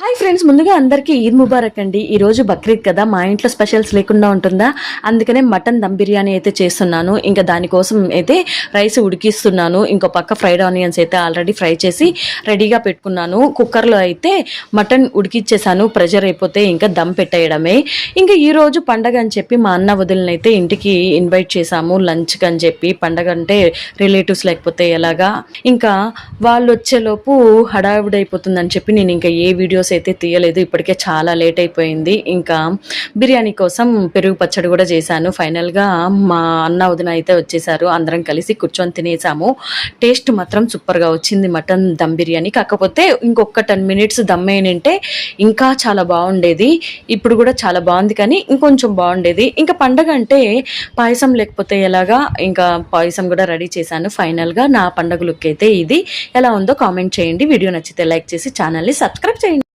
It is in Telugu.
హాయ్ ఫ్రెండ్స్, ముందుగా అందరికీ ఈద్ ముబారక్ అండి. ఈరోజు బక్రీద్ కదా, మా ఇంట్లో స్పెషల్స్ లేకుండా ఉంటుందా? అందుకనే మటన్ దమ్ బిర్యానీ అయితే చేస్తున్నాను. ఇంకా దానికోసం అయితే రైస్ ఉడికిస్తున్నాను. ఇంకో పక్క ఫ్రైడ్ ఆనియన్స్ అయితే ఆల్రెడీ ఫ్రై చేసి రెడీగా పెట్టుకున్నాను. కుక్కర్లో అయితే మటన్ ఉడికిచ్చేసాను. ప్రెషర్ అయిపోతే ఇంకా దమ్ పెట్టేయడమే. ఇంకా ఈరోజు పండగ అని చెప్పి మా అన్న వదిలిని అయితే ఇంటికి ఇన్వైట్ చేశాము లంచ్కి అని చెప్పి. పండగ అంటే రిలేటివ్స్ లేకపోతే ఎలాగా, ఇంకా వాళ్ళు వచ్చేలోపు హడావిడైపోతుందని చెప్పి నేను ఇంకా ఏ వీడియోస్ అయితే తీయలేదు. ఇప్పటికే చాలా లేట్ అయిపోయింది. ఇంకా బిర్యానీ కోసం పెరుగు పచ్చడి కూడా చేశాను. ఫైనల్గా మా అన్న వదిన అయితే వచ్చేసారు. అందరం కలిసి కూర్చొని తినేసాము. టేస్ట్ మాత్రం సూపర్గా వచ్చింది మటన్ దమ్ బిర్యానీ. కాకపోతే ఇంకొక 10 minutes దమ్ వేయనంటే ఇంకా చాలా బాగుండేది. ఇప్పుడు కూడా చాలా బాగుంది, కానీ ఇంకొంచెం బాగుండేది. ఇంకా పండగ అంటే పాయసం లేకపోతే ఎలాగా, ఇంకా పాయసం కూడా రెడీ చేశాను. ఫైనల్గా నా పండగ లుక్ అయితే ఇది. ఎలా ఉందో కామెంట్ చేయండి. వీడియో నచ్చితే లైక్ చేసి ఛానల్ని సబ్స్క్రైబ్ చేయండి.